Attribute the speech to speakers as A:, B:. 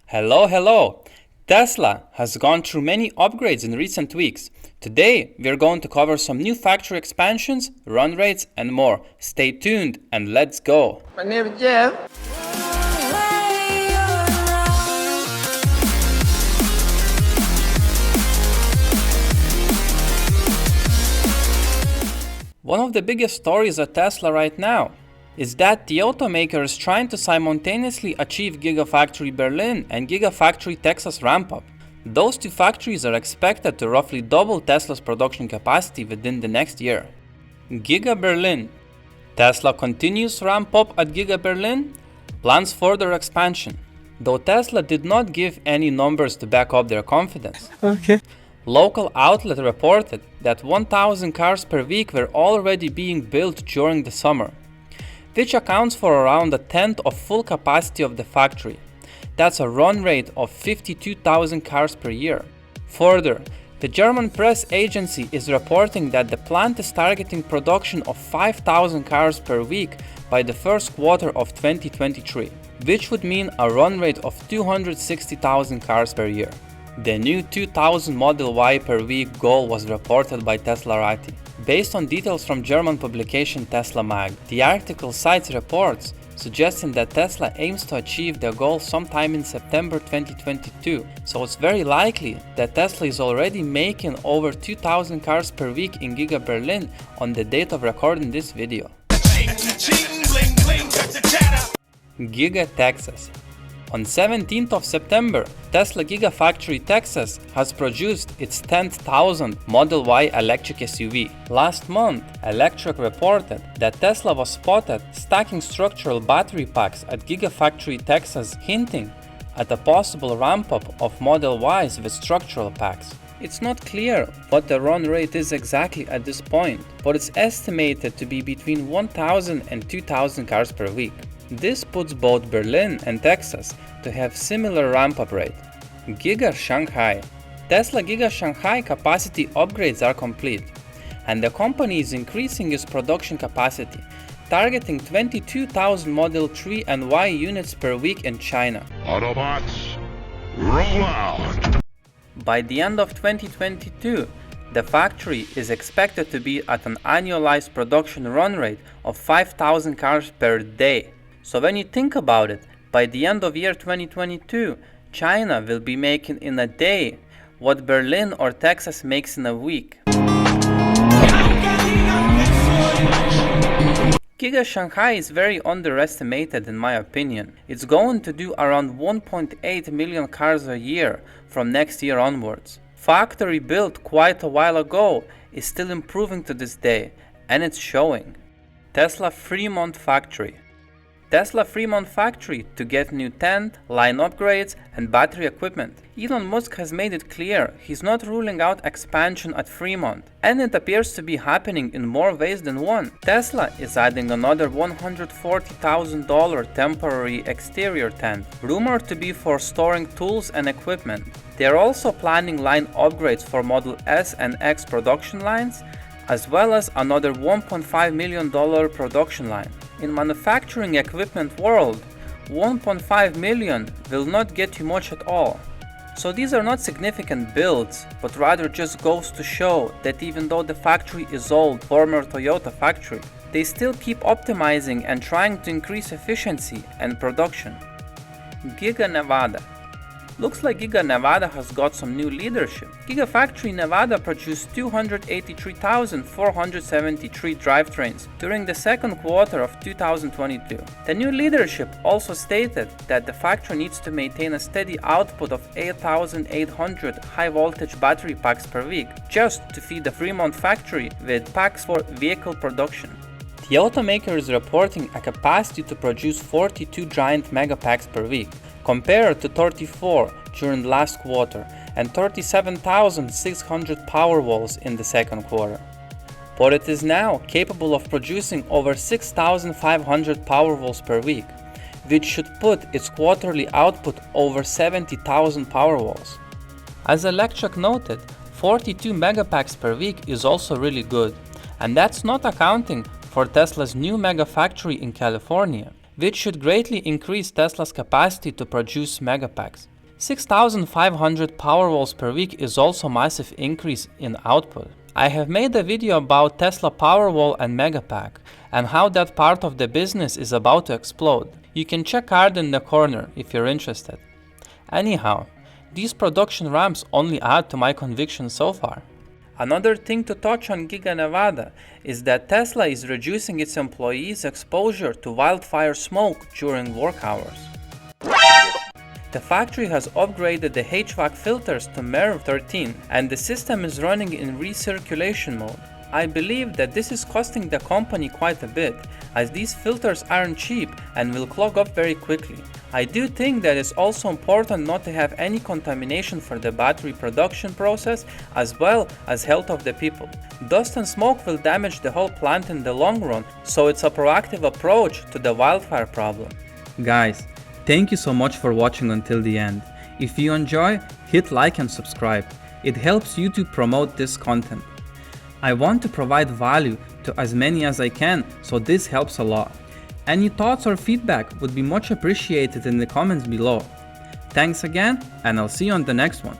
A: Hello! Tesla has gone through many upgrades in recent weeks. Today, we're going to cover some new factory expansions, run rates, and more. Stay tuned and let's go!
B: My name is Jeff.
A: One of the biggest stories at Tesla right now is that the automaker is trying to simultaneously achieve Gigafactory Berlin and Gigafactory Texas ramp-up. Those two factories are expected to roughly double Tesla's production capacity within the next year. Giga Berlin. Tesla continues ramp-up at Giga Berlin, plans further expansion, though Tesla did not give any numbers to back up their confidence.
B: Okay.
A: Local outlet reported that 1,000 cars per week were already being built during the summer, which accounts for around a tenth of full capacity of the factory. That's a run rate of 52,000 cars per year. Further, the German press agency is reporting that the plant is targeting production of 5,000 cars per week by the first quarter of 2023, which would mean a run rate of 260,000 cars per year. The new 2,000 Model Y per week goal was reported by Teslarati. Based on details from German publication Tesla Mag, the article cites reports suggesting that Tesla aims to achieve their goal sometime in September 2022, so it's very likely that Tesla is already making over 2,000 cars per week in Giga Berlin on the date of recording this video. Giga Texas. On 17th of September, Tesla Gigafactory Texas has produced its 10,000th Model Y electric SUV. Last month, Electric reported that Tesla was spotted stacking structural battery packs at Gigafactory Texas, hinting at a possible ramp-up of Model Ys with structural packs. It's not clear what the run rate is exactly at this point, but it's estimated to be between 1,000 and 2,000 cars per week. This puts both Berlin and Texas to have similar ramp-up rate. Giga Shanghai. Tesla Giga Shanghai capacity upgrades are complete, and the company is increasing its production capacity, targeting 22,000 Model 3 and Y units per week in China.
C: Autobots, roll out!
A: By the end of 2022, the factory is expected to be at an annualized production run rate of 5,000 cars per day. So when you think about it, by the end of year 2022, China will be making in a day what Berlin or Texas makes in a week. Giga Shanghai is very underestimated in my opinion. It's going to do around 1.8 million cars a year from next year onwards. Factory built quite a while ago is still improving to this day, and it's showing. Tesla Fremont factory. Tesla Fremont factory to get new tent, line upgrades, and battery equipment. Elon Musk has made it clear he's not ruling out expansion at Fremont, and it appears to be happening in more ways than one. Tesla is adding another $140,000 temporary exterior tent, rumored to be for storing tools and equipment. They are also planning line upgrades for Model S and X production lines, as well as another $1.5 million production line. In manufacturing equipment world, 1.5 million will not get you much at all. So these are not significant builds, but rather just goes to show that even though the factory is old, former Toyota factory, they still keep optimizing and trying to increase efficiency and production. Giga Nevada. Looks like Giga Nevada has got some new leadership. Gigafactory Nevada produced 283,473 drivetrains during the second quarter of 2022. The new leadership also stated that the factory needs to maintain a steady output of 8,800 high-voltage battery packs per week, just to feed the Fremont factory with packs for vehicle production. The automaker is reporting a capacity to produce 42 giant megapacks per week, compared to 34 during last quarter and 37,600 Powerwalls in the second quarter. But it is now capable of producing over 6,500 Powerwalls per week, which should put its quarterly output over 70,000 Powerwalls. As Electric noted, 42 megapacks per week is also really good, and that's not accounting for Tesla's new megafactory in California, which should greatly increase Tesla's capacity to produce megapacks. 6,500 Powerwalls per week is also a massive increase in output. I have made a video about Tesla Powerwall and Megapack and how that part of the business is about to explode. You can check card in the corner if you're interested. Anyhow, these production ramps only add to my conviction so far. Another thing to touch on Giga Nevada is that Tesla is reducing its employees' exposure to wildfire smoke during work hours. The factory has upgraded the HVAC filters to MERV 13 and the system is running in recirculation mode. I believe that this is costing the company quite a bit, as these filters aren't cheap and will clog up very quickly. I do think that it's also important not to have any contamination for the battery production process as well as health of the people. Dust and smoke will damage the whole plant in the long run, so it's a proactive approach to the wildfire problem. Guys, thank you so much for watching until the end. If you enjoy, hit like and subscribe. It helps YouTube promote this content. I want to provide value to as many as I can, so this helps a lot. Any thoughts or feedback would be much appreciated in the comments below. Thanks again, and I'll see you on the next one.